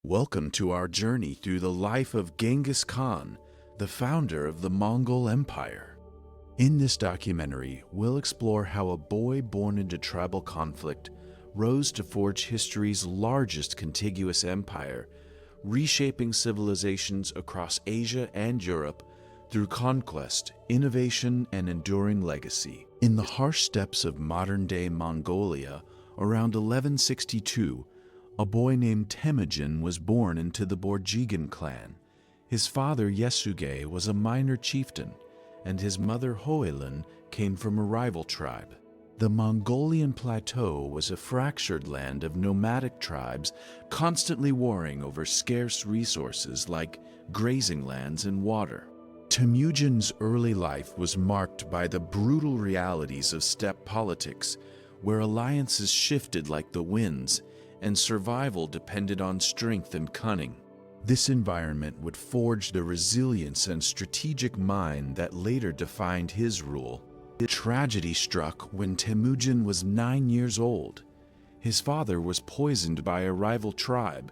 Welcome to our journey through the life of Genghis Khan, the founder of the Mongol Empire. In this documentary, we'll explore how a boy born into tribal conflict rose to forge history's largest contiguous empire, reshaping civilizations across Asia and Europe through conquest, innovation, and enduring legacy. In the harsh steppes of modern-day Mongolia, around 1162, a boy named Temujin was born into the Borjigin clan. His father Yesuge was a minor chieftain, and his mother Hoelun came from a rival tribe. The Mongolian plateau was a fractured land of nomadic tribes constantly warring over scarce resources like grazing lands and water. Temujin's early life was marked by the brutal realities of steppe politics, where alliances shifted like the winds and survival depended on strength and cunning. This environment would forge the resilience and strategic mind that later defined his rule. Tragedy struck when Temujin was 9 years old. His father was poisoned by a rival tribe,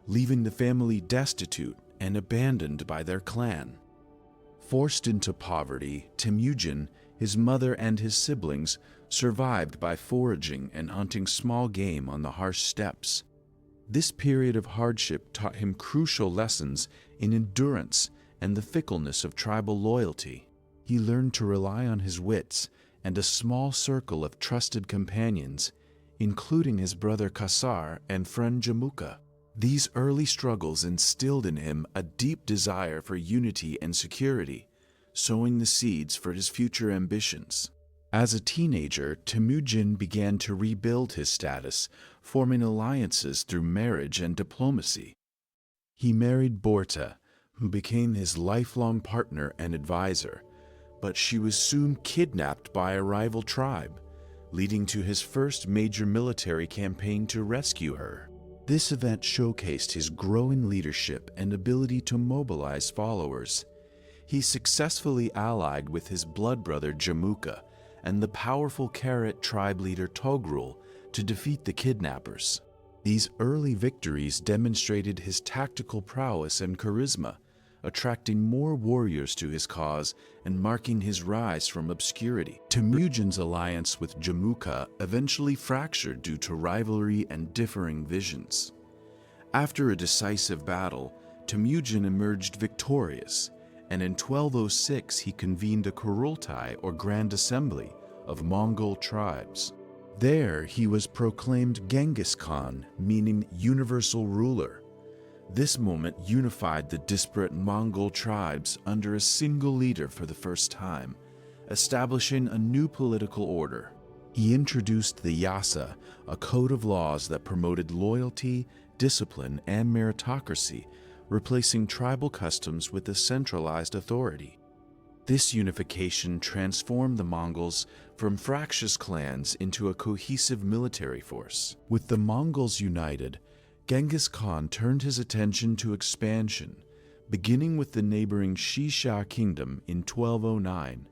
leaving the family destitute and abandoned by their clan. Forced into poverty, Temujin, his mother and his siblings survived by foraging and hunting small game on the harsh steppes. This period of hardship taught him crucial lessons in endurance and the fickleness of tribal loyalty. He learned to rely on his wits and a small circle of trusted companions, including his brother Kasar and friend Jamuka. These early struggles instilled in him a deep desire for unity and security, sowing the seeds for his future ambitions. As a teenager, Temujin began to rebuild his status, forming alliances through marriage and diplomacy. He married Borta, who became his lifelong partner and advisor, but she was soon kidnapped by a rival tribe, leading to his first major military campaign to rescue her. This event showcased his growing leadership and ability to mobilize followers. He successfully allied with his blood brother Jamuka and the powerful Karat tribe leader Togrul to defeat the kidnappers. These early victories demonstrated his tactical prowess and charisma, attracting more warriors to his cause and marking his rise from obscurity. Temujin's alliance with Jamuka eventually fractured due to rivalry and differing visions. After a decisive battle, Temujin emerged victorious, and in 1206 he convened a Kurultai or Grand Assembly of Mongol tribes. There he was proclaimed Genghis Khan, meaning universal ruler. This moment unified the disparate Mongol tribes under a single leader for the first time, establishing a new political order. He introduced the Yasa, a code of laws that promoted loyalty, discipline, and meritocracy, replacing tribal customs with a centralized authority. This unification transformed the Mongols from fractious clans into a cohesive military force. With the Mongols united, Genghis Khan turned his attention to expansion, beginning with the neighboring Shisha kingdom in 1209.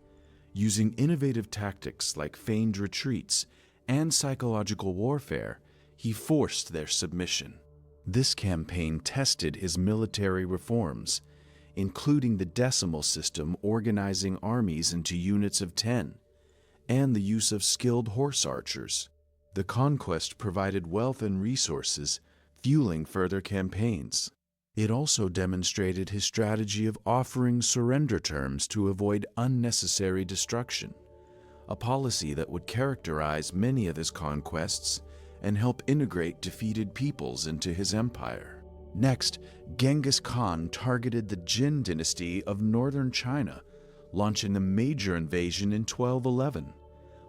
Using innovative tactics like feigned retreats and psychological warfare, he forced their submission. This campaign tested his military reforms, including the decimal system organizing armies into units of 10, and the use of skilled horse archers. The conquest provided wealth and resources, fueling further campaigns. It also demonstrated his strategy of offering surrender terms to avoid unnecessary destruction, a policy that would characterize many of his conquests and help integrate defeated peoples into his empire. Next, Genghis Khan targeted the Jin dynasty of northern China, launching a major invasion in 1211.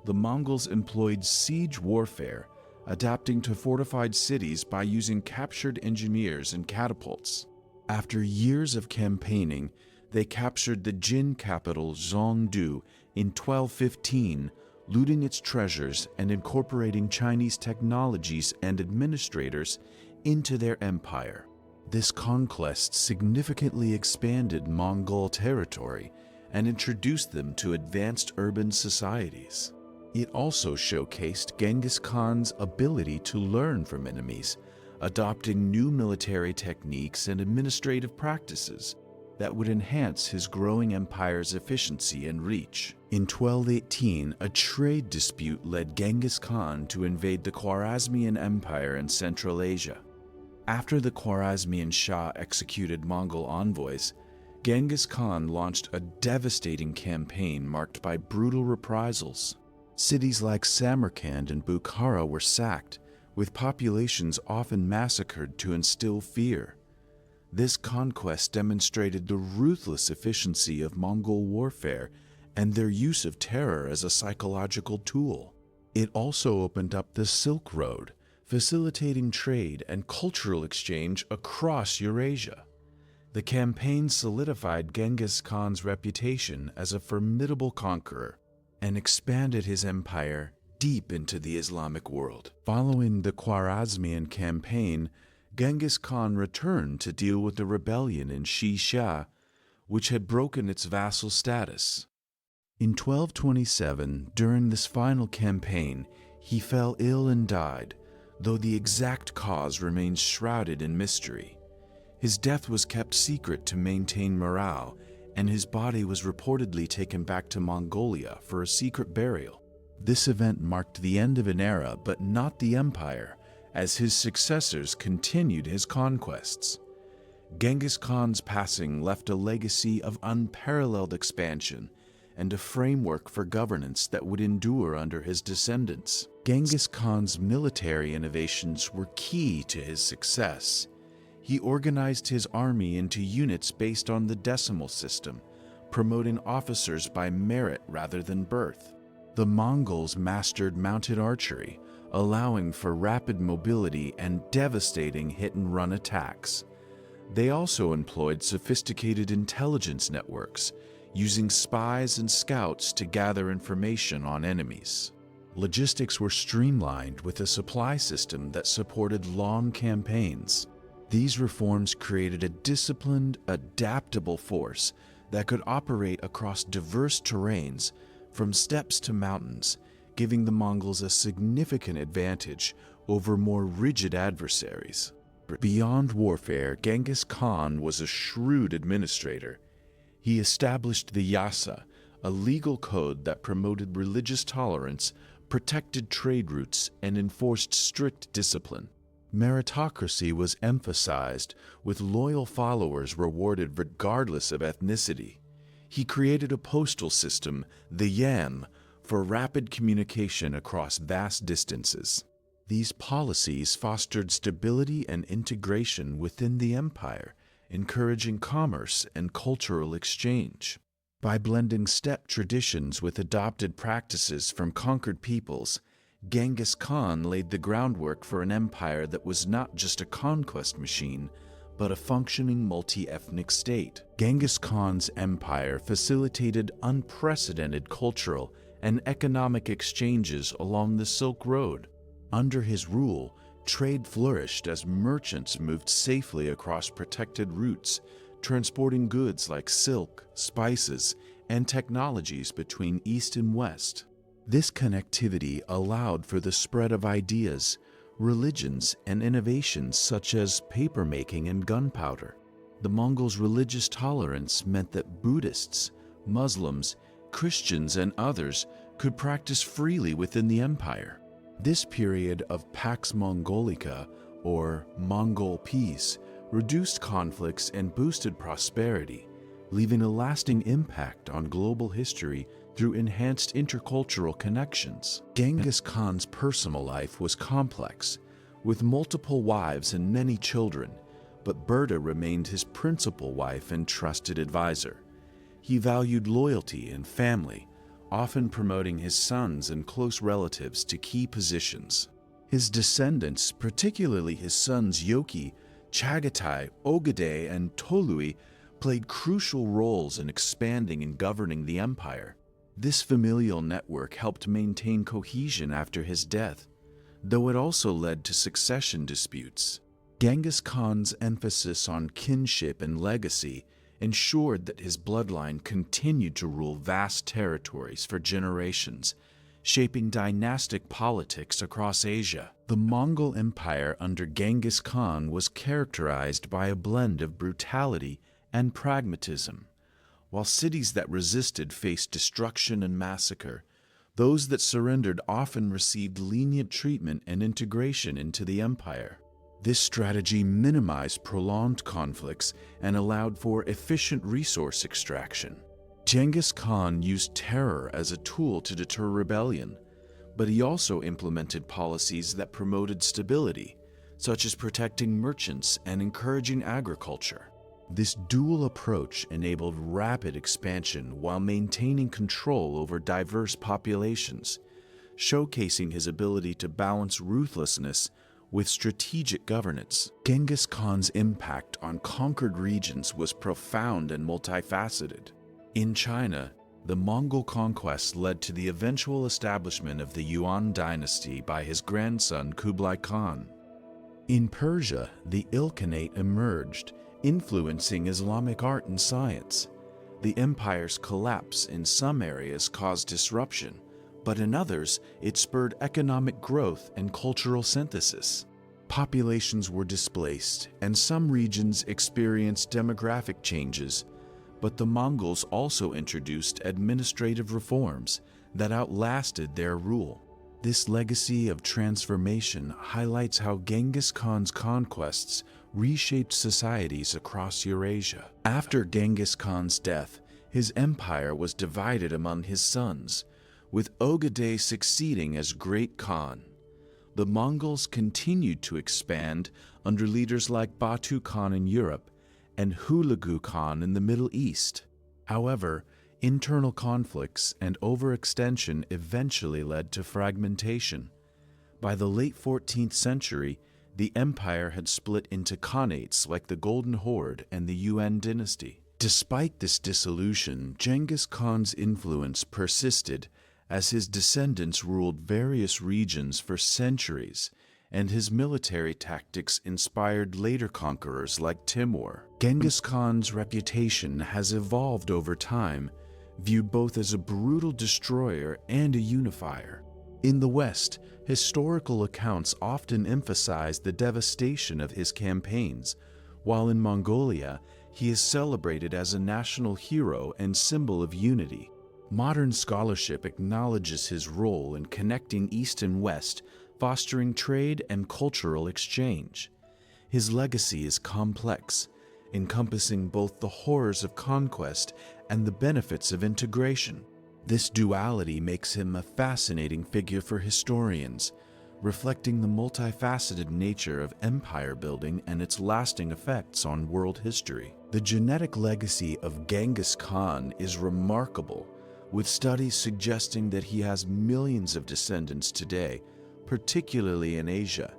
The Mongols employed siege warfare, adapting to fortified cities by using captured engineers and catapults. After years of campaigning, they captured the Jin capital Zhongdu in 1215, looting its treasures and incorporating Chinese technologies and administrators into their empire. This conquest significantly expanded Mongol territory and introduced them to advanced urban societies. It also showcased Genghis Khan's ability to learn from enemies, adopting new military techniques and administrative practices that would enhance his growing empire's efficiency and reach. In 1218, a trade dispute led Genghis Khan to invade the Khwarezmian Empire in Central Asia. After the Khwarezmian Shah executed Mongol envoys, Genghis Khan launched a devastating campaign marked by brutal reprisals. Cities like Samarkand and Bukhara were sacked, with populations often massacred to instill fear. This conquest demonstrated the ruthless efficiency of Mongol warfare and their use of terror as a psychological tool. It also opened up the Silk Road, facilitating trade and cultural exchange across Eurasia. The campaign solidified Genghis Khan's reputation as a formidable conqueror and expanded his empire deep into the Islamic world. Following the Khwarezmian campaign, Genghis Khan returned to deal with the rebellion in Xixia, which had broken its vassal status. In 1227, during this final campaign, he fell ill and died, though the exact cause remains shrouded in mystery. His death was kept secret to maintain morale, and his body was reportedly taken back to Mongolia for a secret burial. This event marked the end of an era, but not the empire, as his successors continued his conquests. Genghis Khan's passing left a legacy of unparalleled expansion and a framework for governance that would endure under his descendants. Genghis Khan's military innovations were key to his success. He organized his army into units based on the decimal system, promoting officers by merit rather than birth. The Mongols mastered mounted archery, allowing for rapid mobility and devastating hit-and-run attacks. They also employed sophisticated intelligence networks, using spies and scouts to gather information on enemies. Logistics were streamlined with a supply system that supported long campaigns. These reforms created a disciplined, adaptable force that could operate across diverse terrains, from steppes to mountains, giving the Mongols a significant advantage over more rigid adversaries. Beyond warfare, Genghis Khan was a shrewd administrator. He established the Yasa, a legal code that promoted religious tolerance, protected trade routes, and enforced strict discipline. Meritocracy was emphasized, with loyal followers rewarded regardless of ethnicity. He created a postal system, the Yam, for rapid communication across vast distances. These policies fostered stability and integration within the empire, encouraging commerce and cultural exchange. By blending steppe traditions with adopted practices from conquered peoples, Genghis Khan laid the groundwork for an empire that was not just a conquest machine, but a functioning multi-ethnic state. Genghis Khan's empire facilitated unprecedented cultural and economic exchanges along the Silk Road. Under his rule, trade flourished as merchants moved safely across protected routes, transporting goods like silk, spices, and technologies between East and West. This connectivity allowed for the spread of ideas, religions, and innovations such as papermaking and gunpowder. The Mongols' religious tolerance meant that Buddhists, Muslims, Christians, and others could practice freely within the empire. This period of Pax Mongolica, or Mongol peace, reduced conflicts and boosted prosperity, leaving a lasting impact on global history through enhanced intercultural connections. Genghis Khan's personal life was complex, with multiple wives and many children, but Berta remained his principal wife and trusted advisor. He valued loyalty and family, often promoting his sons and close relatives to key positions. His descendants, particularly his sons Yoki, Chagatai, Ogedei, and Tolui, played crucial roles in expanding and governing the empire. This familial network helped maintain cohesion after his death, though it also led to succession disputes. Genghis Khan's emphasis on kinship and legacy ensured that his bloodline continued to rule vast territories for generations, shaping dynastic politics across Asia. The Mongol Empire under Genghis Khan was characterized by a blend of brutality and pragmatism. While cities that resisted faced destruction and massacre, those that surrendered often received lenient treatment and integration into the empire. This strategy minimized prolonged conflicts and allowed for efficient resource extraction. Genghis Khan used terror as a tool to deter rebellion, but he also implemented policies that promoted stability, such as protecting merchants and encouraging agriculture. This dual approach enabled rapid expansion while maintaining control over diverse populations, showcasing his ability to balance ruthlessness with strategic governance. Genghis Khan's impact on conquered regions was profound and multifaceted. In China, the Mongol conquest led to the eventual establishment of the Yuan dynasty by his grandson Kublai Khan. In Persia, the Ilkhanate emerged, influencing Islamic art and science. The empire's collapse in some areas caused disruption, but in others, it spurred economic growth and cultural synthesis. Populations were displaced, and some regions experienced demographic changes, but the Mongols also introduced administrative reforms that outlasted their rule. This legacy of transformation highlights how Genghis Khan's conquests reshaped societies across Eurasia. After Genghis Khan's death, his empire was divided among his sons, with Ogedei succeeding as Great Khan. The Mongols continued to expand under leaders like Batu Khan in Europe and Hulagu Khan in the Middle East. However, internal conflicts and overextension eventually led to fragmentation. By the late 14th century, the empire had split into khanates like the Golden Horde and the Yuan dynasty. Despite this dissolution, Genghis Khan's influence persisted as his descendants ruled various regions for centuries, and his military tactics inspired later conquerors like Timur. Genghis Khan's reputation has evolved over time, viewed both as a brutal destroyer and a unifier. In the West, historical accounts often emphasize the devastation of his campaigns, while in Mongolia, he is celebrated as a national hero and symbol of unity. Modern scholarship acknowledges his role in connecting East and West, fostering trade and cultural exchange. His legacy is complex, encompassing both the horrors of conquest and the benefits of integration. This duality makes him a fascinating figure for historians, reflecting the multifaceted nature of empire building and its lasting effects on world history. The genetic legacy of Genghis Khan is remarkable, with studies suggesting that he has millions of descendants today, particularly in Asia.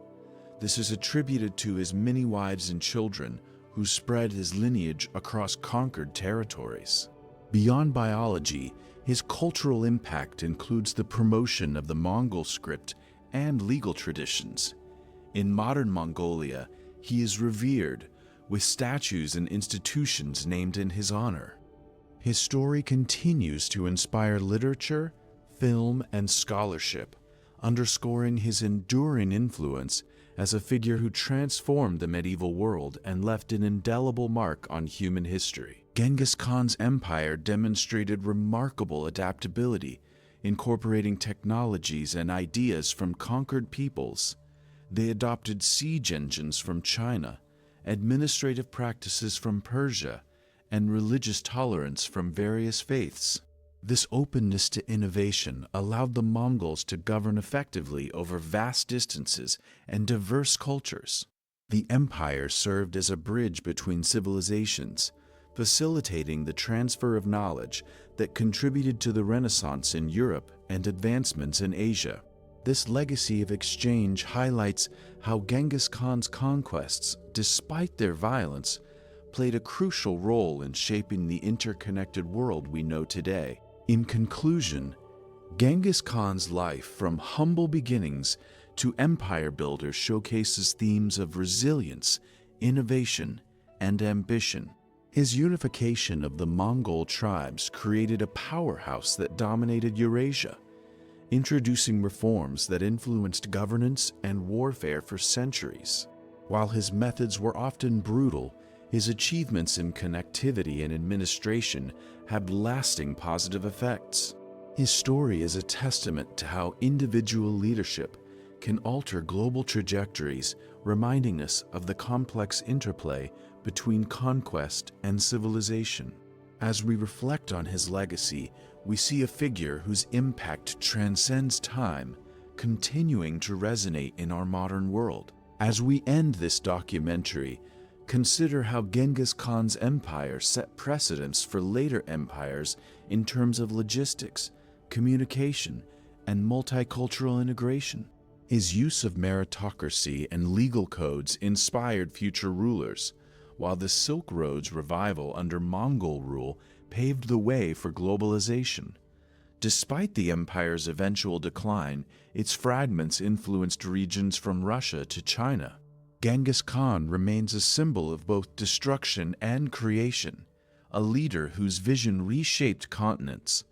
This is attributed to his many wives and children, who spread his lineage across conquered territories. Beyond biology, his cultural impact includes the promotion of the Mongol script and legal traditions. In modern Mongolia, he is revered, with statues and institutions named in his honor. His story continues to inspire literature, film, and scholarship, underscoring his enduring influence as a figure who transformed the medieval world and left an indelible mark on human history. Genghis Khan's empire demonstrated remarkable adaptability, incorporating technologies and ideas from conquered peoples. They adopted siege engines from China, administrative practices from Persia, and religious tolerance from various faiths. This openness to innovation allowed the Mongols to govern effectively over vast distances and diverse cultures. The empire served as a bridge between civilizations, facilitating the transfer of knowledge that contributed to the Renaissance in Europe and advancements in Asia. This legacy of exchange highlights how Genghis Khan's conquests, despite their violence, played a crucial role in shaping the interconnected world we know today. In conclusion, Genghis Khan's life from humble beginnings to empire builder showcases themes of resilience, innovation, and ambition. His unification of the Mongol tribes created a powerhouse that dominated Eurasia, introducing reforms that influenced governance and warfare for centuries. While his methods were often brutal, his achievements in connectivity and administration had lasting positive effects. His story is a testament to how individual leadership can alter global trajectories, reminding us of the complex interplay between conquest and civilization. As we reflect on his legacy, we see a figure whose impact transcends time, continuing to resonate in our modern world. As we end this documentary, consider how Genghis Khan's empire set precedents for later empires in terms of logistics, communication, and multicultural integration. His use of meritocracy and legal codes inspired future rulers, while the Silk Road's revival under Mongol rule paved the way for globalization. Despite the empire's eventual decline, its fragments influenced regions from Russia to China. Genghis Khan remains a symbol of both destruction and creation, a leader whose vision reshaped continents.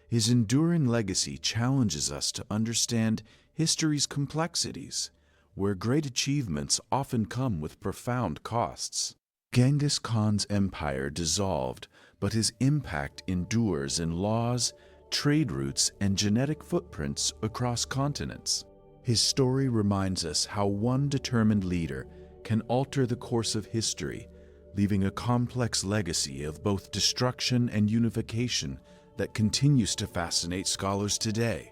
His enduring legacy challenges us to understand history's complexities, where great achievements often come with profound costs. Genghis Khan's empire dissolved, but his impact endures in laws, trade routes, and genetic footprints across continents. His story reminds us how one determined leader can alter the course of history, leaving a complex legacy of both destruction and unification that continues to fascinate scholars today.